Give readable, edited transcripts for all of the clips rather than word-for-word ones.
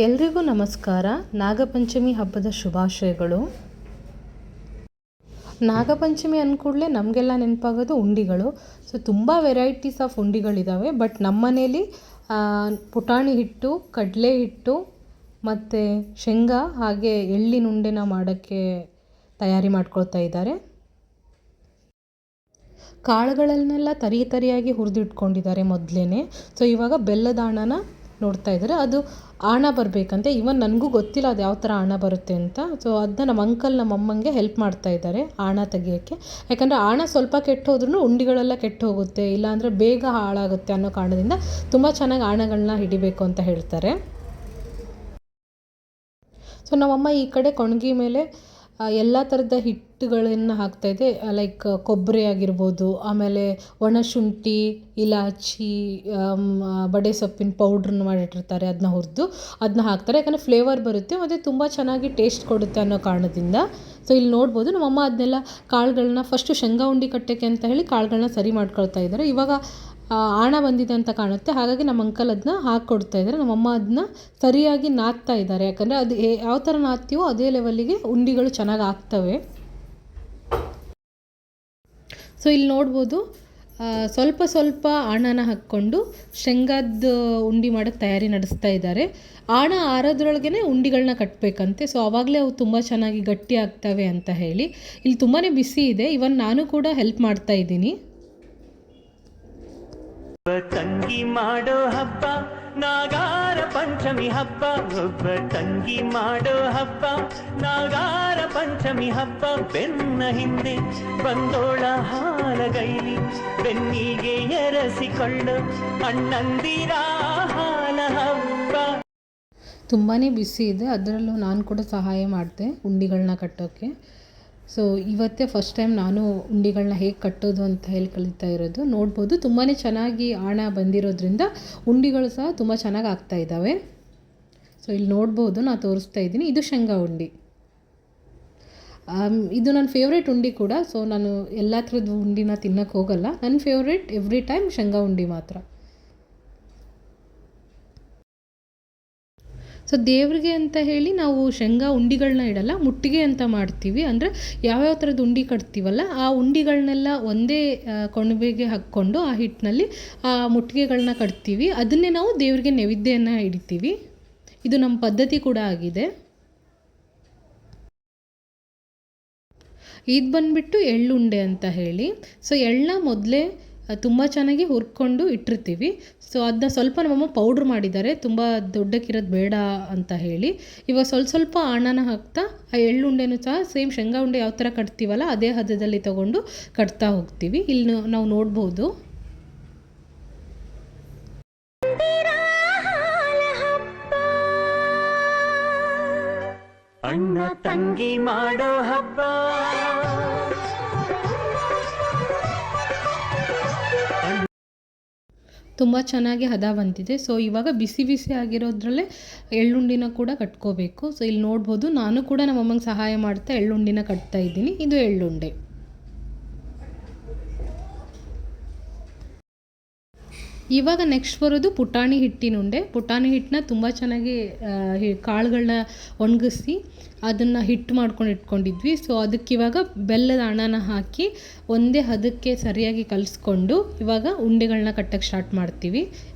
ಎಲ್ರಿಗೂ ನಮಸ್ಕಾರ. ನಾಗಪಂಚಮಿ ಹಬ್ಬದ ಶುಭಾಶಯಗಳು. ನಾಗಪಂಚಮಿ ಅಂದ್ಕೂಡಲೇ ನಮಗೆಲ್ಲ ನೆನಪಾಗೋದು ಉಂಡಿಗಳು. ಸೊ ತುಂಬ ವೆರೈಟೀಸ್ ಆಫ್ ಉಂಡಿಗಳಿದ್ದಾವೆ. ಬಟ್ ನಮ್ಮ ಮನೇಲಿ ಪುಟಾಣಿ ಹಿಟ್ಟು, ಕಡಲೆ ಹಿಟ್ಟು ಮತ್ತು ಶೇಂಗಾ ಹಾಗೆ ಎಳ್ಳಿನ ಉಂಡೆನ ಮಾಡೋಕ್ಕೆ ತಯಾರಿ ಮಾಡ್ಕೊಳ್ತಾ ಇದ್ದಾರೆ. ಕಾಳುಗಳನ್ನೆಲ್ಲ ತರಿಯಾಗಿ ಹುರಿದಿಟ್ಕೊಂಡಿದ್ದಾರೆ ಮೊದಲೇ. ಸೊ ಇವಾಗ ಬೆಲ್ಲದ ಆಣನ ನೋಡ್ತಾ ಇದ್ದಾರೆ. ಅದು ಆಣ ಬರಬೇಕಂತೆ. ಇವನ್ ನನಗೂ ಗೊತ್ತಿಲ್ಲ ಅದು ಯಾವ ಥರ ಆಣ ಬರುತ್ತೆ ಅಂತ. ಸೊ ಅದನ್ನ ನಮ್ಮ ಅಂಕಲ್ ನಮ್ಮ ಅಮ್ಮಂಗೆ ಹೆಲ್ಪ್ ಮಾಡ್ತಾ ಇದ್ದಾರೆ ಆಣ ತೆಗಿಯೋಕ್ಕೆ. ಯಾಕಂದರೆ ಆಣ ಸ್ವಲ್ಪ ಕೆಟ್ಟು ಹೋದ್ರೂ ಉಂಡಿಗಳೆಲ್ಲ ಕೆಟ್ಟು ಹೋಗುತ್ತೆ, ಇಲ್ಲಾಂದರೆ ಬೇಗ ಹಾಳಾಗುತ್ತೆ ಅನ್ನೋ ಕಾರಣದಿಂದ ತುಂಬ ಚೆನ್ನಾಗಿ ಆಣಗಳನ್ನ ಹಿಡಿಬೇಕು ಅಂತ ಹೇಳ್ತಾರೆ. ಸೊ ನಮ್ಮಮ್ಮ ಈ ಕಡೆ ಕೊಣಗಿ ಮೇಲೆ ಎಲ್ಲ ಥರದ ಹಿಟ್ಟುಗಳನ್ನು ಹಾಕ್ತಾಯಿದೆ. ಲೈಕ್ ಕೊಬ್ಬರಿ ಆಗಿರ್ಬೋದು, ಆಮೇಲೆ ಒಣಶುಂಠಿ, ಇಲಾಚಿ, ಬಡೆ ಸೊಪ್ಪಿನ ಪೌಡ್ರನ್ನ ಮಾಡಿಟ್ಟಿರ್ತಾರೆ, ಅದನ್ನ ಹುರಿದು ಅದನ್ನ ಹಾಕ್ತಾರೆ. ಯಾಕಂದರೆ ಫ್ಲೇವರ್ ಬರುತ್ತೆ ಮತ್ತು ತುಂಬ ಚೆನ್ನಾಗಿ ಟೇಸ್ಟ್ ಕೊಡುತ್ತೆ ಅನ್ನೋ ಕಾರಣದಿಂದ. ಸೊ ಇಲ್ಲಿ ನೋಡ್ಬೋದು ನಮ್ಮಮ್ಮ ಅದನ್ನೆಲ್ಲ ಕಾಳುಗಳನ್ನ ಫಸ್ಟು ಶೇಂಗಾ ಉಂಡೆ ಕಟ್ಟೋಕ್ಕೆ ಅಂತ ಹೇಳಿ ಕಾಳುಗಳನ್ನ ಸರಿ ಮಾಡ್ಕೊಳ್ತಾ ಇದ್ದಾರೆ. ಇವಾಗ ಆಣ ಬಂದಿದೆ ಅಂತ ಕಾಣುತ್ತೆ, ಹಾಗಾಗಿ ನಮ್ಮ ಅಂಕಲ್ ಅದನ್ನ ಹಾಕ್ಕೊಡ್ತಾ ಇದ್ದಾರೆ. ನಮ್ಮಮ್ಮ ಅದನ್ನ ಸರಿಯಾಗಿ ನಾದ್ತಾ ಇದ್ದಾರೆ. ಯಾಕಂದರೆ ಅದು ಯಾವ ಥರ ನಾದ್ತೀವೋ ಅದೇ ಲೆವೆಲ್ಲಿಗೆ ಉಂಡಿಗಳು ಚೆನ್ನಾಗಿ ಆಗ್ತವೆ. ಸೊ ಇಲ್ಲಿ ನೋಡ್ಬೋದು ಸ್ವಲ್ಪ ಸ್ವಲ್ಪ ಆಣನ ಹಾಕ್ಕೊಂಡು ಶೇಂಗಾದ ಉಂಡೆ ಮಾಡೋಕ್ಕೆ ತಯಾರಿ ನಡೆಸ್ತಾ ಇದ್ದಾರೆ. ಆಣ ಆರೋದ್ರೊಳಗೆ ಉಂಡಿಗಳನ್ನ ಕಟ್ಟಬೇಕಂತೆ. ಸೊ ಆವಾಗಲೇ ಅವು ತುಂಬ ಚೆನ್ನಾಗಿ ಗಟ್ಟಿ ಆಗ್ತವೆ ಅಂತ ಹೇಳಿ. ಇಲ್ಲಿ ತುಂಬಾ ಬಿಸಿ ಇದೆ. ಇವನ್ ನಾನು ಕೂಡ ಹೆಲ್ಪ್ ಮಾಡ್ತಾ ಇದ್ದೀನಿ. ತಂಗಿ ಮಾಡೋ ಹಬ್ಬ ನಾಗಾರ ಪಂಚಮಿ ಹಬ್ಬ, ಒಬ್ಬ ತಂಗಿ ಮಾಡೋ ಹಬ್ಬ ನಾಗಾರ ಪಂಚಮಿ ಹಬ್ಬ. ಬೆನ್ನ ಹಿಂದೆ ಬಂದೋಳ ಹಾಲಗೈಲಿ ಬೆನ್ನಿಗೆ ಎರಸಿಕೊಳ್ಳು ಅಣ್ಣಂದಿರ ಹಾಲ ಹಬ್ಬ. ತುಂಬಾ ಬಿಸಿ ಇದೆ, ಅದರಲ್ಲೂ ನಾನು ಕೂಡ ಸಹಾಯ ಮಾಡಿದೆ ಉಂಡಿಗಳನ್ನ ಕಟ್ಟೋಕ್ಕೆ. ಸೊ ಇವತ್ತೇ ಫಸ್ಟ್ ಟೈಮ್ ನಾನು ಉಂಡಿಗಳನ್ನ ಹೇಗೆ ಕಟ್ಟೋದು ಅಂತ ಹೇಳಿ ಕಲಿತಾ ಇರೋದು. ನೋಡ್ಬೋದು ತುಂಬಾ ಚೆನ್ನಾಗಿ ಆಣ ಬಂದಿರೋದ್ರಿಂದ ಉಂಡಿಗಳು ಸಹ ತುಂಬ ಚೆನ್ನಾಗಿ ಆಗ್ತಾ ಇದ್ದಾವೆ. ಸೊ ಇಲ್ಲಿ ನೋಡ್ಬೋದು ನಾನು ತೋರಿಸ್ತಾ ಇದ್ದೀನಿ. ಇದು ಶೇಂಗಾ ಉಂಡೆ. ಇದು ನನ್ನ ಫೇವ್ರೇಟ್ ಉಂಡೆ ಕೂಡ. ಸೊ ನಾನು ಎಲ್ಲ ಥರದ ಉಂಡಿನ ತಿನ್ನೋಕ್ಕೆ ಹೋಗಲ್ಲ. ನನ್ನ ಫೇವ್ರೇಟ್ ಎವ್ರಿ ಟೈಮ್ ಶೇಂಗಾ ಉಂಡೆ ಮಾತ್ರ. ಸೊ ದೇವ್ರಿಗೆ ಅಂತ ಹೇಳಿ ನಾವು ಶೇಂಗಾ ಉಂಡಿಗಳನ್ನ ಇಡಲ್ಲ, ಮುಟ್ಟಿಗೆ ಅಂತ ಮಾಡ್ತೀವಿ. ಅಂದರೆ ಯಾವ್ಯಾವ ಥರದ ಉಂಡೆ ಕಟ್ತೀವಲ್ಲ ಆ ಉಂಡಿಗಳನ್ನೆಲ್ಲ ಒಂದೇ ಕೊಣಬೆಗೆ ಹಾಕ್ಕೊಂಡು ಆ ಹಿಟ್ಟಿನಲ್ಲಿ ಆ ಮುಟ್ಟಿಗೆಗಳನ್ನ ಕಟ್ತೀವಿ. ಅದನ್ನೇ ನಾವು ದೇವ್ರಿಗೆ ನೈವೇದ್ಯನ ಇಡ್ತೀವಿ. ಇದು ನಮ್ಮ ಪದ್ಧತಿ ಕೂಡ ಆಗಿದೆ. ಇದು ಬಂದುಬಿಟ್ಟು ಎಳ್ಳುಂಡೆ ಅಂತ ಹೇಳಿ. ಸೊ ಎಳ್ಳನ್ನ ಮೊದಲೇ ತುಂಬ ಚೆನ್ನಾಗಿ ಹುರ್ಕೊಂಡು ಇಟ್ಟಿರ್ತೀವಿ. ಸೊ ಅದನ್ನ ಸ್ವಲ್ಪ ನಮ್ಮಮ್ಮ ಪೌಡ್ರ್ ಮಾಡಿದ್ದಾರೆ, ತುಂಬ ದೊಡ್ಡಕ್ಕಿರೋದು ಬೇಡ ಅಂತ ಹೇಳಿ. ಇವಾಗ ಸ್ವಲ್ಪ ಸ್ವಲ್ಪ ಆಣನ ಹಾಕ್ತಾ ಆ ಎಳ್ಳುಂಡೆನೂ ಸಹ ಸೇಮ್ ಶೇಂಗಾ ಉಂಡೆ ಯಾವ ಥರ ಕಟ್ತೀವಲ್ಲ ಅದೇ ಹದದಲ್ಲಿ ತೊಗೊಂಡು ಕಟ್ತಾ ಹೋಗ್ತೀವಿ. ಇಲ್ಲಿ ನಾವು ನೋಡ್ಬೋದು. ಅಣ್ಣ ತಂಗಿ ಮಾಡೋ ಹಬ್ಬ, ತುಂಬ ಚೆನ್ನಾಗಿ ಹದ ಬಂದಿದೆ. ಸೊ ಇವಾಗ ಬಿಸಿ ಬಿಸಿ ಆಗಿರೋದ್ರಲ್ಲೇ ಎಳ್ಳುಂಡಿನ ಕೂಡ ಕಟ್ಕೋಬೇಕು. ಸೊ ಇಲ್ಲಿ ನೋಡ್ಬೋದು ನಾನು ಕೂಡ ನಮ್ಮಮ್ಮಂಗೆ ಸಹಾಯ ಮಾಡ್ತಾ ಎಳ್ಳುಂಡಿನ ಕಟ್ತಾ ಇದ್ದೀನಿ. ಇದು ಎಳ್ಳುಂಡೆ. ಇವಾಗ ನೆಕ್ಸ್ಟ್ ಬರೋದು ಪುಟಾಣಿ ಹಿಟ್ಟಿನ ಉಂಡೆ. ಪುಟಾಣಿ ಹಿಟ್ಟನ್ನ ತುಂಬ ಚೆನ್ನಾಗಿ ಕಾಳುಗಳನ್ನ ಒಣಗಿಸಿ ಅದನ್ನು ಹಿಟ್ಟು ಮಾಡ್ಕೊಂಡು ಇಟ್ಕೊಂಡಿದ್ವಿ. ಸೊ ಅದಕ್ಕೆ ಇವಾಗ ಬೆಲ್ಲದ ಆಣನ ಹಾಕಿ ಒಂದೇ ಹದಕ್ಕೆ ಸರಿಯಾಗಿ ಕಲಿಸ್ಕೊಂಡು ಇವಾಗ ಉಂಡೆಗಳನ್ನ ಕಟ್ಟಕ್ಕೆ ಸ್ಟಾರ್ಟ್ ಮಾಡ್ತೀವಿ.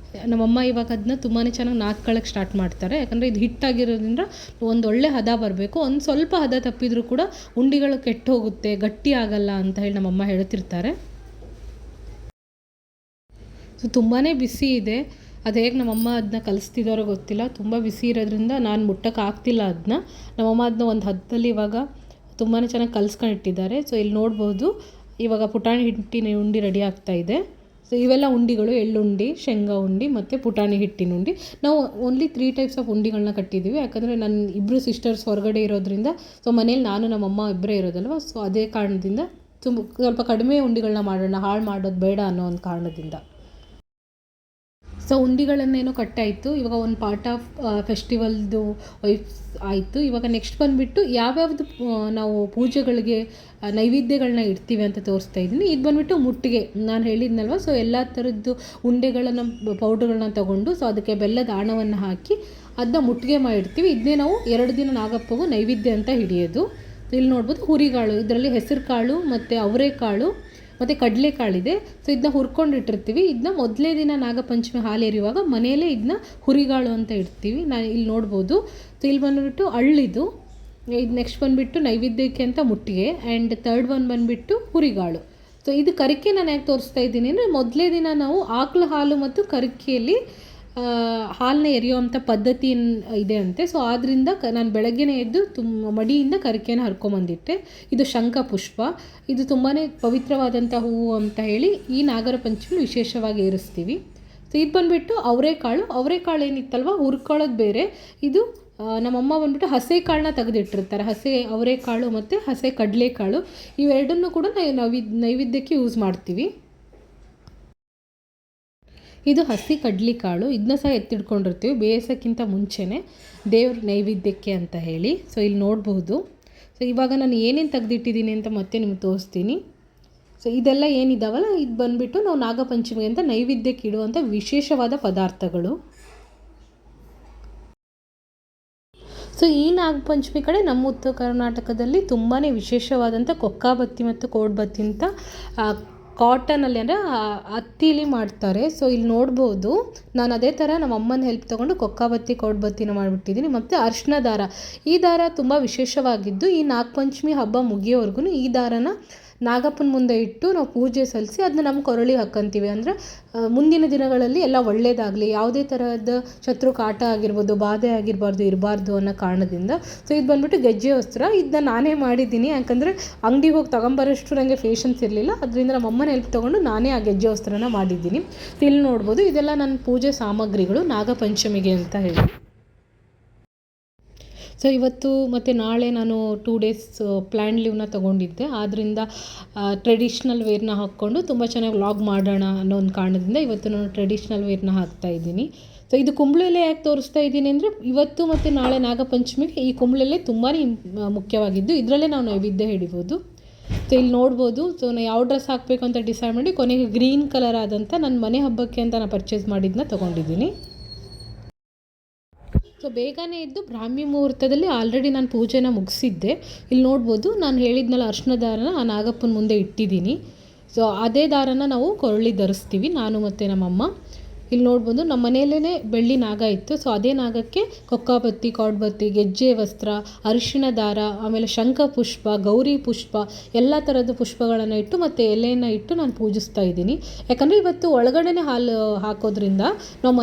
ನಮ್ಮಮ್ಮ ಇವಾಗ ಅದನ್ನ ತುಂಬಾ ಚೆನ್ನಾಗಿ ನಾದ್ಕೊಳ್ಳೋಕ್ಕೆ ಸ್ಟಾರ್ಟ್ ಮಾಡ್ತಾರೆ. ಯಾಕಂದರೆ ಇದು ಹಿಟ್ಟಾಗಿರೋದ್ರಿಂದ ಒಂದು ಒಳ್ಳೆ ಹದ ಬರಬೇಕು. ಒಂದು ಸ್ವಲ್ಪ ಹದ ತಪ್ಪಿದರೂ ಕೂಡ ಉಂಡೆಗಳು ಕೆಟ್ಟು ಹೋಗುತ್ತೆ, ಗಟ್ಟಿ ಆಗಲ್ಲ ಅಂತ ಹೇಳಿ ನಮ್ಮಮ್ಮ ಹೇಳ್ತಿರ್ತಾರೆ. ಸೊ ತುಂಬಾ ಬಿಸಿ ಇದೆ. ಅದು ಹೇಗೆ ನಮ್ಮಮ್ಮ ಅದನ್ನ ಕಲಿಸ್ತಿದ್ದಾರೋ ಗೊತ್ತಿಲ್ಲ. ತುಂಬ ಬಿಸಿ ಇರೋದ್ರಿಂದ ನಾನು ಮುಟ್ಟಕ್ಕೆ ಆಗ್ತಿಲ್ಲ ಅದನ್ನ. ನಮ್ಮಮ್ಮ ಅದನ್ನ ಒಂದು ಹದದಲ್ಲಿ ಇವಾಗ ತುಂಬಾ ಚೆನ್ನಾಗಿ ಕಲಿಸ್ಕೊಂಡಿಟ್ಟಿದ್ದಾರೆ. ಸೊ ಇಲ್ಲಿ ನೋಡ್ಬೋದು ಇವಾಗ ಪುಟಾಣಿ ಹಿಟ್ಟಿನ ಉಂಡೆ ರೆಡಿ ಆಗ್ತಾ ಇದೆ. ಸೊ ಇವೆಲ್ಲ ಉಂಡಿಗಳು ಎಳ್ಳುಂಡಿ, ಶೇಂಗಾ ಉಂಡೆ ಮತ್ತು ಪುಟಾಣಿ ಹಿಟ್ಟಿನ ಉಂಡೆ. ನಾವು ಓನ್ಲಿ 3 ಟೈಪ್ಸ್ ಆಫ್ ಉಂಡಿಗಳನ್ನ ಕಟ್ಟಿದ್ದೀವಿ. ಯಾಕಂದರೆ ನನ್ನ ಇಬ್ಬರು ಸಿಸ್ಟರ್ಸ್ ಹೊರಗಡೆ ಇರೋದ್ರಿಂದ, ಸೊ ಮನೇಲಿ ನಾನು ನಮ್ಮಮ್ಮ ಇಬ್ಬರೇ ಇರೋದಲ್ವ. ಸೊ ಅದೇ ಕಾರಣದಿಂದ ಸ್ವಲ್ಪ ಕಡಿಮೆ ಉಂಡಿಗಳನ್ನ ಮಾಡೋಣ, ಹಾಳು ಮಾಡೋದು ಬೇಡ ಅನ್ನೋ ಒಂದು ಕಾರಣದಿಂದ. ಸೊ ಉಂಡಿಗಳನ್ನೇನೋ ಕಟ್ಟಾಯಿತು. ಇವಾಗ ಒಂದು ಪಾರ್ಟ್ ಆಫ್ ಫೆಸ್ಟಿವಲ್ದು ವೈಫ್ಸ್ ಆಯಿತು. ಇವಾಗ ನೆಕ್ಸ್ಟ್ ಬಂದುಬಿಟ್ಟು ಯಾವ್ಯಾವುದು ನಾವು ಪೂಜೆಗಳಿಗೆ ನೈವೇದ್ಯಗಳನ್ನ ಇಡ್ತೀವಿ ಅಂತ ತೋರಿಸ್ತಾ ಇದ್ದೀನಿ. ಇದು ಬಂದುಬಿಟ್ಟು ಮುಟ್ಟಿಗೆ ನಾನು ಹೇಳಿದ್ನಲ್ವ. ಸೊ ಎಲ್ಲ ಥರದ್ದು ಉಂಡೆಗಳನ್ನು ಪೌಡ್ರ್ಗಳನ್ನ ತೊಗೊಂಡು ಸೊ ಅದಕ್ಕೆ ಬೆಲ್ಲದ ಆಣವನ್ನು ಹಾಕಿ ಅದನ್ನ ಮುಟ್ಟಿಗೆ ಮಾಡಿರ್ತೀವಿ. ಇದನ್ನೇ ನಾವು 2 ದಿನ ನಾಗಪ್ಪಗೂ ನೈವೇದ್ಯ ಅಂತ ಹಿಡಿಯೋದು. ಇಲ್ಲಿ ನೋಡ್ಬೋದು ಹುರಿಗಾಳು, ಇದರಲ್ಲಿ ಹೆಸರು ಕಾಳು ಮತ್ತು ಅವರೆಕಾಳು ಮತ್ತು ಕಡಲೆಕಾಳಿದೆ. ಸೊ ಇದನ್ನ ಹುರ್ಕೊಂಡಿಟ್ಟಿರ್ತೀವಿ. ಇದನ್ನ ಮೊದಲನೇ ದಿನ ನಾಗಪಂಚಮಿ ಹಾಲು ಎರೆಯುವಾಗ ಮನೆಯಲ್ಲೇ ಇದನ್ನ ಹುರಿಗಾಳು ಅಂತ ಇಡ್ತೀವಿ. ನಾನು ಇಲ್ಲಿ ನೋಡ್ಬೋದು. ಸೊ ಇಲ್ಲಿ ಬಂದುಬಿಟ್ಟು ಅಳ್ಳಿದು, ಇದು ನೆಕ್ಸ್ಟ್ ಬಂದುಬಿಟ್ಟು ನೈವೇದ್ಯಕ್ಕೆ ಅಂತ ಮುಟ್ಟಿಗೆ, ಆ್ಯಂಡ್ ಥರ್ಡ್ ಒನ್ ಬಂದುಬಿಟ್ಟು ಹುರಿಗಾಳು. ಸೊ ಇದು ಕರಿಕೆ ನಾನು ಯಾಕೆ ತೋರಿಸ್ತಾ ಇದ್ದೀನಿ ಅಂದರೆ, ಮೊದಲೇ ದಿನ ನಾವು ಆಕಳ ಹಾಲು ಮತ್ತು ಕರಿಕೆಯಲ್ಲಿ ಹಾಲನ್ನ ಎರೆಯುವಂಥ ಪದ್ಧತಿ ಇದೆ ಅಂತೆ. ಸೊ ಆದ್ದರಿಂದ ನಾನು ಬೆಳಗ್ಗೆನೇ ಎದ್ದು ಮಡಿಯಿಂದ ಕರಿಕೆನ ಹರ್ಕೊಂಬಂದಿಟ್ಟೆ. ಇದು ಶಂಖ ಪುಷ್ಪ, ಇದು ತುಂಬಾ ಪವಿತ್ರವಾದಂಥ ಹೂವು ಅಂತ ಹೇಳಿ ಈ ನಾಗರ ಪಂಚಮಿ ವಿಶೇಷವಾಗಿ ಏರಿಸ್ತೀವಿ. ಸೊ ಇದು ಬಂದುಬಿಟ್ಟು ಅವರೆಕಾಳು ಏನಿತ್ತಲ್ವ ಹುರ್ಕೊಳ್ಳೋದು ಬೇರೆ. ಇದು ನಮ್ಮಮ್ಮ ಬಂದುಬಿಟ್ಟು ಹಸೆ ಕಾಳನ್ನ ತೆಗೆದಿಟ್ಟಿರ್ತಾರೆ. ಹಸೆ ಅವರೆಕಾಳು ಮತ್ತು ಹಸೆ ಕಡಲೆಕಾಳು ಇವೆರಡನ್ನೂ ಕೂಡ ನೈವೇದ್ಯಕ್ಕೆ ಯೂಸ್ ಮಾಡ್ತೀವಿ. ಇದು ಹಸಿ ಕಡಲೆಕಾಳು, ಇದನ್ನ ಸಹ ಎತ್ತಿಡ್ಕೊಂಡಿರ್ತೀವಿ ಬೇಯಿಸೋಕ್ಕಿಂತ ಮುಂಚೆನೇ ದೇವ್ರ ನೈವೇದ್ಯಕ್ಕೆ ಅಂತ ಹೇಳಿ. ಸೊ ಇಲ್ಲಿ ನೋಡ್ಬೋದು. ಸೊ ಇವಾಗ ನಾನು ಏನೇನು ತೆಗೆದಿಟ್ಟಿದ್ದೀನಿ ಅಂತ ಮತ್ತೆ ನಿಮ್ಗೆ ತೋರಿಸ್ತೀನಿ. ಸೊ ಇದೆಲ್ಲ ಏನಿದಾವಲ್ಲ, ಇದು ಬಂದುಬಿಟ್ಟು ನಾವು ನಾಗಪಂಚಮಿ ಅಂತ ನೈವೇದ್ಯಕ್ಕೆ ಇಡುವಂಥ ವಿಶೇಷವಾದ ಪದಾರ್ಥಗಳು. ಸೊ ಈ ನಾಗಪಂಚಮಿ ಕಡೆ ನಮ್ಮ ಉತ್ತರ ಕರ್ನಾಟಕದಲ್ಲಿ ತುಂಬಾ ವಿಶೇಷವಾದಂಥ ಕೊಕ್ಕಾಬತ್ತಿ ಮತ್ತು ಕೋಡ್ಬತ್ತಿ ಅಂತ ಕಾಟನಲ್ಲಿ ಅಂದರೆ ಹತ್ತಿಲಿ ಮಾಡ್ತಾರೆ. ಸೊ ಇಲ್ಲಿ ನೋಡ್ಬೋದು, ನಾನು ಅದೇ ಥರ ನಮ್ಮ ಅಮ್ಮನ ಹೆಲ್ಪ್ ತೊಗೊಂಡು ಕೊಕ್ಕಾಬತ್ತಿ ಕೋಡ್ಬತ್ತಿನ ಮಾಡಿಬಿಟ್ಟಿದ್ದೀನಿ. ಮತ್ತು ಅರಿಶಿನ ದಾರ, ಈ ದಾರ ತುಂಬ ವಿಶೇಷವಾಗಿದ್ದು ಈ ನಾಗಪಂಚಮಿ ಹಬ್ಬ ಮುಗಿಯೋವರೆಗೂ ಈ ದಾರನ ನಾಗಪ್ಪನ ಮುಂದೆ ಇಟ್ಟು ನಾವು ಪೂಜೆ ಸಲ್ಲಿಸಿ ಅದನ್ನ ನಮ್ಮ ಕೊರಳಿಗೆ ಹಾಕ್ಕಂತೀವಿ. ಅಂದರೆ ಮುಂದಿನ ದಿನಗಳಲ್ಲಿ ಎಲ್ಲ ಒಳ್ಳೆಯದಾಗಲಿ, ಯಾವುದೇ ಥರದ ಶತ್ರು ಕಾಟ ಆಗಿರ್ಬೋದು, ಬಾಧೆ ಇರಬಾರ್ದು ಅನ್ನೋ ಕಾರಣದಿಂದ. ಸೊ ಇದು ಬಂದುಬಿಟ್ಟು ಗೆಜ್ಜೆ ವಸ್ತ್ರ, ಇದನ್ನ ನಾನೇ ಮಾಡಿದ್ದೀನಿ. ಯಾಕಂದರೆ ಅಂಗಡಿಗೆ ಹೋಗಿ ತೊಗೊಂಬರೋಷ್ಟು ನನಗೆ ಪೇಷನ್ಸ್ ಇರಲಿಲ್ಲ. ಅದರಿಂದ ನಮ್ಮ ಅಮ್ಮನ ಹೆಲ್ಪ್ ತೊಗೊಂಡು ನಾನೇ ಆ ಗೆಜ್ಜೆ ವಸ್ತ್ರನ ಮಾಡಿದ್ದೀನಿ. ಇಲ್ಲಿ ನೋಡ್ಬೋದು, ಇದೆಲ್ಲ ನನ್ನ ಪೂಜೆ ಸಾಮಗ್ರಿಗಳು ನಾಗಪಂಚಮಿಗೆ ಅಂತ ಹೇಳಿ. ಸೊ ಇವತ್ತು ಮತ್ತು ನಾಳೆ ನಾನು 2 ಡೇಸ್ ಪ್ಲ್ಯಾನ್ ಲೀವ್ನ ತೊಗೊಂಡಿದ್ದೆ. ಆದ್ದರಿಂದ ಟ್ರೆಡಿಷ್ನಲ್ ವೇರ್ನ ಹಾಕ್ಕೊಂಡು ತುಂಬ ಚೆನ್ನಾಗಿ ವ್ಲಾಗ್ ಮಾಡೋಣ ಅನ್ನೋ ಒಂದು ಕಾರಣದಿಂದ ಇವತ್ತು ನಾನು ಟ್ರೆಡಿಷ್ನಲ್ ವೇರ್ನ ಹಾಕ್ತಾಯಿದ್ದೀನಿ. ಸೊ ಇದು ಕುಂಬಳೆಲೆ ಯಾಕೆ ತೋರಿಸ್ತಾ ಇದ್ದೀನಿ ಅಂದರೆ, ಇವತ್ತು ಮತ್ತು ನಾಳೆ ನಾಗಪಂಚಮಿಗೆ ಈ ಕುಂಬಳೆಲೆ ತುಂಬಾ ಮುಖ್ಯವಾಗಿದ್ದು ಇದರಲ್ಲೇ ನಾವು ನೈವೇದ್ಯ ಹಿಡಿಬೋದು. ಸೊ ಇಲ್ಲಿ ನೋಡ್ಬೋದು. ಸೊ ನಾನು ಯಾವ ಡ್ರೆಸ್ ಹಾಕಬೇಕು ಅಂತ ಡಿಸೈಡ್ ಮಾಡಿ ಕೊನೆಗೆ ಗ್ರೀನ್ ಕಲರ್ ಆದಂಥ ನನ್ನ ಮನೆ ಹಬ್ಬಕ್ಕೆ ಅಂತ ನಾನು ಪರ್ಚೇಸ್ ಮಾಡಿದ್ದನ್ನ ತೊಗೊಂಡಿದ್ದೀನಿ. ಸೊ ಬೇಗನೆ ಇದ್ದು ಬ್ರಾಹ್ಮಿ ಮುಹೂರ್ತದಲ್ಲಿ ಆಲ್ರೆಡಿ ನಾನು ಪೂಜೆನ ಮುಗಿಸಿದ್ದೆ. ಇಲ್ಲಿ ನೋಡ್ಬೋದು, ನಾನು ಹೇಳಿದ್ನಲ್ಲ ಅರಿಶಿನ ದಾರನ ಆ ನಾಗಪ್ಪನ ಮುಂದೆ ಇಟ್ಟಿದ್ದೀನಿ. ಸೊ ಅದೇ ದಾರನ ನಾವು ಕೊರಳಿಗೆ ಧರಿಸ್ತೀವಿ, ನಾನು ಮತ್ತು ನಮ್ಮಮ್ಮ. ಇಲ್ಲಿ ನೋಡ್ಬೋದು, ನಮ್ಮ ಮನೆಯಲ್ಲೇ ಬೆಳ್ಳಿ ನಾಗ ಇತ್ತು. ಸೊ ಅದೇ ನಾಗಕ್ಕೆ ಕೊಕ್ಕಾಬತ್ತಿ, ಕೋಡ್ಬತ್ತಿ, ಗೆಜ್ಜೆ ವಸ್ತ್ರ, ಅರಿಶಿನ ದಾರ, ಆಮೇಲೆ ಶಂಖ ಪುಷ್ಪ, ಗೌರಿ ಪುಷ್ಪ, ಎಲ್ಲ ಥರದ ಪುಷ್ಪಗಳನ್ನು ಇಟ್ಟು ಮತ್ತು ಎಲೆಯನ್ನು ಇಟ್ಟು ನಾನು ಪೂಜಿಸ್ತಾ ಇದ್ದೀನಿ. ಯಾಕಂದರೆ ಇವತ್ತು ಒಳಗಡೆ ಹಾಲು ಹಾಕೋದ್ರಿಂದ ನಾವು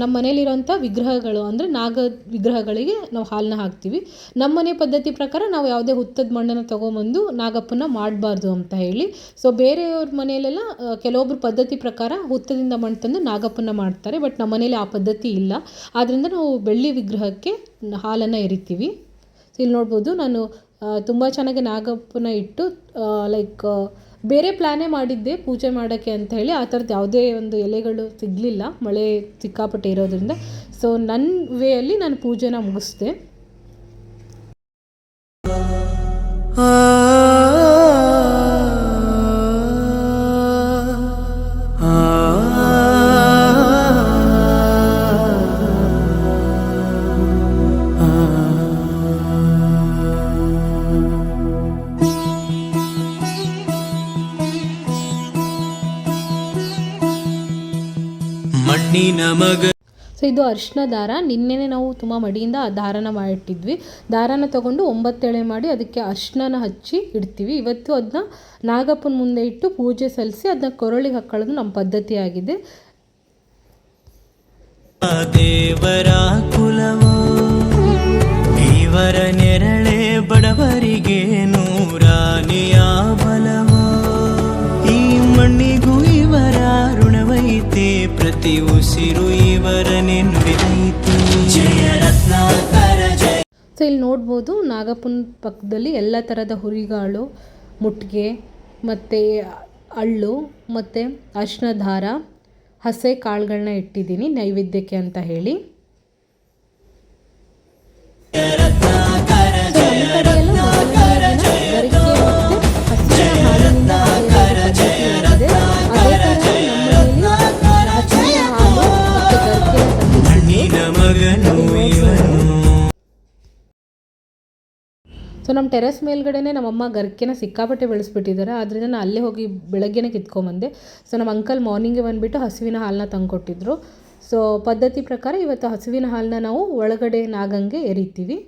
ನಮ್ಮ ಮನೇಲಿರೋಂಥ ವಿಗ್ರಹಗಳು ಅಂದರೆ ನಾಗ ವಿಗ್ರಹಗಳಿಗೆ ನಾವು ಹಾಲನ್ನ ಹಾಕ್ತೀವಿ. ನಮ್ಮ ಮನೆ ಪದ್ಧತಿ ಪ್ರಕಾರ ನಾವು ಯಾವುದೇ ಹುತ್ತದ ಮಣ್ಣನ್ನು ತೊಗೊಂಬಂದು ನಾಗಪ್ಪನ ಮಾಡಬಾರ್ದು ಅಂತ ಹೇಳಿ. ಸೊ ಬೇರೆಯವ್ರ ಮನೆಯಲ್ಲೆಲ್ಲ ಕೆಲವೊಬ್ರು ಪದ್ಧತಿ ಪ್ರಕಾರ ಹುತ್ತದಿಂದ ಮಣ್ಣು ತಂದು ನಾಗಪ್ಪನ ಮಾಡ್ತಾರೆ. ಬಟ್ ನಮ್ಮ ಮನೇಲಿ ಆ ಪದ್ಧತಿ ಇಲ್ಲ. ಆದ್ದರಿಂದ ನಾವು ಬೆಳ್ಳಿ ವಿಗ್ರಹಕ್ಕೆ ಹಾಲನ್ನು ಎರಿತೀವಿ. ಸೊ ಇಲ್ಲಿ ನೋಡ್ಬೋದು, ನಾನು ತುಂಬ ಚೆನ್ನಾಗಿ ನಾಗಪ್ಪನ ಇಟ್ಟು ಬೇರೆ ಪ್ಲ್ಯಾನೇ ಮಾಡಿದ್ದೆ ಪೂಜೆ ಮಾಡೋಕ್ಕೆ ಅಂತ ಹೇಳಿ. ಆ ಥರದ್ದು ಯಾವುದೇ ಒಂದು ಎಲೆಗಳು ಸಿಗಲಿಲ್ಲ, ಮಳೆ ಸಿಕ್ಕಾಪಟ್ಟೆ ಇರೋದ್ರಿಂದ. ಸೊ ನನ್ನ ವೇಯಲ್ಲಿ ನಾನು ಪೂಜೆನ ಮುಗಿಸ್ದೆ. ಸೊ ಇದು ಅರಿಶಿನ ದಾರ. ನಿನ್ನೆನೇ ನಾವು ತುಂಬ ಮಡಿಯಿಂದ ಆ ದಾರನ ಮಾಡಿಟ್ಟಿದ್ವಿ. ದಾರನ ತೊಗೊಂಡು 9 ಎಳೆ ಮಾಡಿ ಅದಕ್ಕೆ ಅರಿಶಿನ ಹಚ್ಚಿ ಇಡ್ತೀವಿ. ಇವತ್ತು ಅದನ್ನ ನಾಗಪ್ಪನ ಮುಂದೆ ಇಟ್ಟು ಪೂಜೆ ಸಲ್ಲಿಸಿ ಅದನ್ನ ಕೊರಳಿಗೆ ಹಾಕೊಳ್ಳೋದು ನಮ್ಮ ಪದ್ಧತಿ ಆಗಿದೆ. ದೇವರ ಕುಲವೋ ಇವರ ನೆರಳೆ ಬಡವರಿಗೆ ನೂರಾನೆಯ ಬಲವೋ, ಈ ಮಣ್ಣಿಗೂ ಇವರ ಋಣವೈತೆ, ಪ್ರತಿ ಉಸಿರು ಇವರನ್ನೇ ನುಡಿದೈತೆ. ಜಯ ರತ್ನಾಕರ ಜಯ. ಸೊ ಇಲ್ಲಿ ನೋಡ್ಬೋದು, ನಾಗಪ್ಪನ ಪಕ್ಕದಲ್ಲಿ ಎಲ್ಲ ಥರದ ಹುರಿಗಾಳು, ಮುಟ್ಟಿಗೆ ಮತ್ತು ಅಳ್ಳು ಮತ್ತು ಅರಿಶಿನ ದಾರ, ಹಸೆ ಕಾಳುಗಳನ್ನ ಇಟ್ಟಿದ್ದೀನಿ ನೈವೇದ್ಯಕ್ಕೆ ಅಂತ ಹೇಳಿ. ಮಗನ ಸೊ ನಮ್ಮ ಟೆರೆಸ್ ಮೇಲ್ಗಡೆನೇ ನಮ್ಮಮ್ಮ ಗರ್ಕೆನ ಸಿಕ್ಕಾಪಟ್ಟೆ ಬೆಳೆಸ್ಬಿಟ್ಟಿದ್ದಾರೆ. ಆದ್ದರಿಂದ ನಾನು ಅಲ್ಲೇ ಹೋಗಿ ಬೆಳಗ್ಗೆನೇ ಕಿತ್ಕೊಂಬಂದೆ. ಸೊ ನಮ್ಮ ಅಂಕಲ್ ಮಾರ್ನಿಂಗ್ಗೆ ಬಂದುಬಿಟ್ಟು ಹಸುವಿನ ಹಾಲನ್ನ ತಂದುಕೊಟ್ಟಿದ್ರು. ಸೊ ಪದ್ಧತಿ ಪ್ರಕಾರ ಇವತ್ತು ಹಸುವಿನ ಹಾಲನ್ನ ನಾವು ಒಳಗಡೆ ನಾಗಂಗೆ ಎರಿತೀವಿ.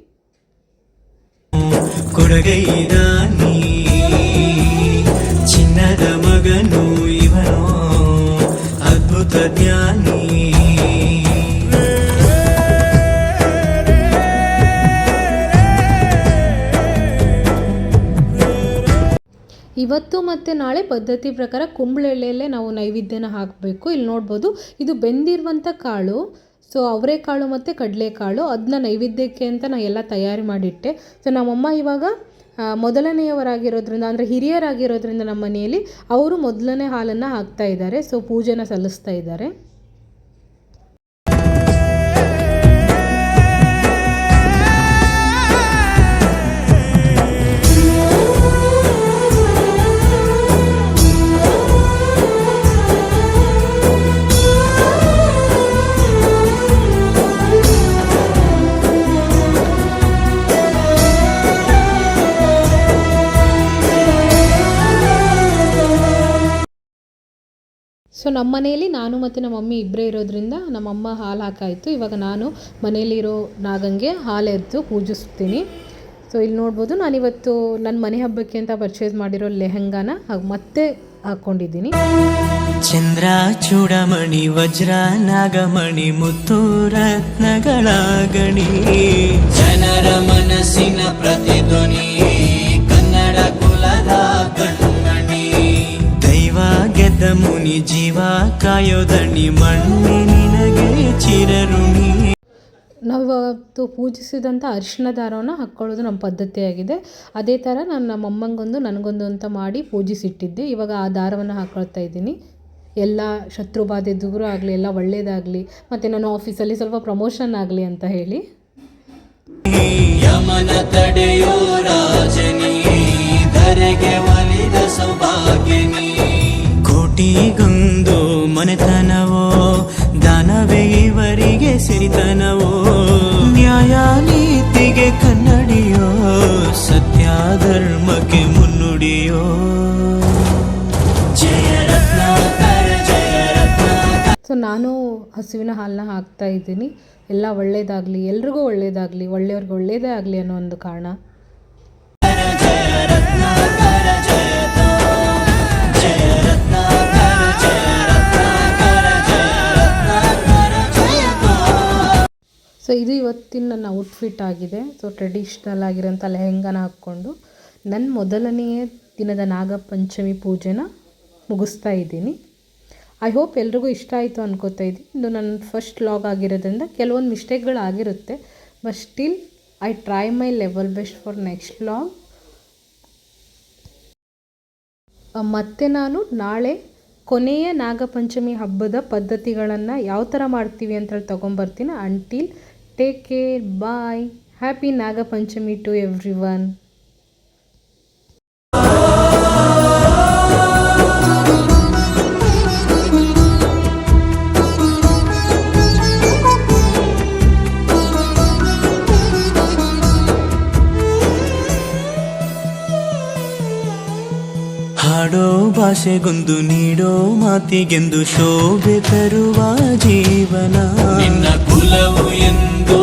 ಕೊಡಗೈದಾನಿ ಚಿನ್ನದ ಮಗನು ಇವನೋ ಅದ್ಭುತ ಜ್ಞಾನಿ. ಇವತ್ತು ಮತ್ತು ನಾಳೆ ಪದ್ಧತಿ ಪ್ರಕಾರ ಕುಂಬಳೆಲೆಯಲ್ಲೇ ನಾವು ನೈವೇದ್ಯನ ಹಾಕಬೇಕು. ಇಲ್ಲಿ ನೋಡ್ಬೋದು, ಇದು ಬೆಂದಿರುವಂಥ ಕಾಳು. ಸೊ ಅವರೆಕಾಳು ಮತ್ತು ಕಡಲೆಕಾಳು ಅದನ್ನ ನೈವೇದ್ಯಕ್ಕೆ ಅಂತ ನಾನು ಎಲ್ಲ ತಯಾರಿ ಮಾಡಿಟ್ಟೆ. ಸೊ ನಮ್ಮಮ್ಮ ಇವಾಗ ಮೊದಲನೆಯವರಾಗಿರೋದ್ರಿಂದ ಅಂದರೆ ಹಿರಿಯರಾಗಿರೋದ್ರಿಂದ ನಮ್ಮ ಮನೆಯಲ್ಲಿ ಅವರು ಮೊದಲನೇ ಹಾಲನ್ನು ಹಾಕ್ತಾ ಇದ್ದಾರೆ. ಸೊ ಪೂಜೆನ ಸಲ್ಲಿಸ್ತಾ ಇದ್ದಾರೆ. ಸೊ ನಮ್ಮ ಮನೆಯಲ್ಲಿ ನಾನು ಮತ್ತು ನಮ್ಮ ಮಮ್ಮಿ ಇಬ್ಬರೇ ಇರೋದ್ರಿಂದ ನಮ್ಮಮ್ಮ ಹಾಲು ಹಾಕಾಯಿತು. ಇವಾಗ ನಾನು ಮನೆಯಲ್ಲಿರೋ ನಾಗಂಗೆ ಹಾಲು ಎರೆದು ಪೂಜಿಸ್ತೀನಿ. ಸೊ ಇಲ್ಲಿ ನೋಡ್ಬೋದು, ನಾನಿವತ್ತು ನನ್ನ ಮನೆ ಹಬ್ಬಕ್ಕೆ ಅಂತ ಪರ್ಚೇಸ್ ಮಾಡಿರೋ ಲೆಹಂಗಾನ ಮತ್ತೆ ಹಾಕ್ಕೊಂಡಿದ್ದೀನಿ. ಚಂದ್ರ ಚೂಡಮಣಿ ವಜ್ರ ನಾಗಮಣಿ ಮುತ್ತು ರತ್ನಗಳ ಗಣಿ, ಜನರ ಮನಸ್ಸಿನ ಪ್ರತಿಧ್ವನಿ, ಕನ್ನಡ ಕುಲದ ಕಣ್ಮಣಿ, ದೈವ ಗೆದ್ದ ಮುನಿ ಜೀವ ಕಾಯೋದಣಿ, ಮಣ್ಣಿ ನಿನಗೆ ಚಿರಋಣಿ. ನಾವು ಇವತ್ತು ಪೂಜಿಸಿದಂಥ ಅರಿಶಿನ ದಾರವನ್ನು ಹಾಕ್ಕೊಳ್ಳೋದು ನಮ್ಮ ಪದ್ಧತಿಯಾಗಿದೆ. ಅದೇ ಥರ ನಾನು ನಮ್ಮ ಅಮ್ಮಂಗೊಂದು ನನಗೊಂದು ಅಂತ ಮಾಡಿ ಪೂಜಿಸಿಟ್ಟಿದ್ದೆ. ಇವಾಗ ಆ ದಾರವನ್ನು ಹಾಕ್ಕೊಳ್ತಾ ಇದ್ದೀನಿ. ಎಲ್ಲ ಶತ್ರು ಬಾಧೆ ದೂರ ಆಗಲಿ, ಎಲ್ಲ ಒಳ್ಳೆಯದಾಗಲಿ, ಮತ್ತು ನನ್ನ ಆಫೀಸಲ್ಲಿ ಸ್ವಲ್ಪ ಪ್ರಮೋಷನ್ ಆಗಲಿ ಅಂತ ಹೇಳಿ. ಯಮನ ತಡೆಯೋ ರಾಜನಿ, ಧರೆಗೆ ಒಲಿದ ಸೌಭಾಗ್ಯನಿ, ಕೋಟಿಗೊಂದು ಮನೆತನವೋ, ದಾನವೇ ಇವರಿಗೆ ಸಿರಿತನವೋ, ನ್ಯಾಯ ನೀತಿಗೆ ಕನ್ನಡಿಯೋ, ಸತ್ಯ ಧರ್ಮಕ್ಕೆ ಮುನ್ನುಡಿಯೋ, ಜಯ ರತ್ನಾಕರ ಜಯ ರತ್ನಾಕರ. ಸೊ ನಾನು ಹಸುವಿನ ಹಾಲನ್ನ ಹಾಕ್ತಾ ಇದ್ದೀನಿ. ಎಲ್ಲ ಒಳ್ಳೆಯದಾಗಲಿ, ಎಲ್ರಿಗೂ ಒಳ್ಳೆಯದಾಗಲಿ, ಒಳ್ಳೆಯವ್ರಿಗೆ ಒಳ್ಳೆಯದೇ ಆಗಲಿ ಅನ್ನೋ ಒಂದು ಕಾರಣ. ಸೊ ಇದು ಇವತ್ತಿನ ನನ್ನ ಔಟ್ಫಿಟ್ ಆಗಿದೆ. ಸೊ ಟ್ರೆಡಿಷ್ನಲ್ ಆಗಿರೋಂಥ ಲೆಹಂಗಾನ ಹಾಕ್ಕೊಂಡು ನನ್ನ ಮೊದಲನೆಯ ದಿನದ ನಾಗಪಂಚಮಿ ಪೂಜೆನ ಮುಗಿಸ್ತಾ ಇದ್ದೀನಿ. ಐ ಹೋಪ್ ಎಲ್ರಿಗೂ ಇಷ್ಟ ಆಯಿತು ಅನ್ಕೋತಾ ಇದ್ದೀನಿ. ಇದು ನನ್ನ ಫಸ್ಟ್ ವ್ಲಾಗ್ ಆಗಿರೋದ್ರಿಂದ ಕೆಲವೊಂದು ಮಿಸ್ಟೇಕ್ಗಳಾಗಿರುತ್ತೆ. But still I try my level best for next vlog. ಮತ್ತು ನಾನು ನಾಳೆ ಕೊನೆಯ ನಾಗಪಂಚಮಿ ಹಬ್ಬದ ಪದ್ಧತಿಗಳನ್ನು ಯಾವ ಥರ ಮಾಡ್ತೀವಿ ಅಂತೇಳಿ ತೊಗೊಂಬರ್ತೀನಿ. Until take care, bye, happy Nagapanchami to everyone. ಹಾಡೋ ಭಾಷೆಗೊಂದು ನೀಡೋ ಮಾತಿಗೆಂದು ಶೋಭೆ ತರುವ ಜೀವನ, ನಿನ್ನ ಕುಲವು ಎಂದು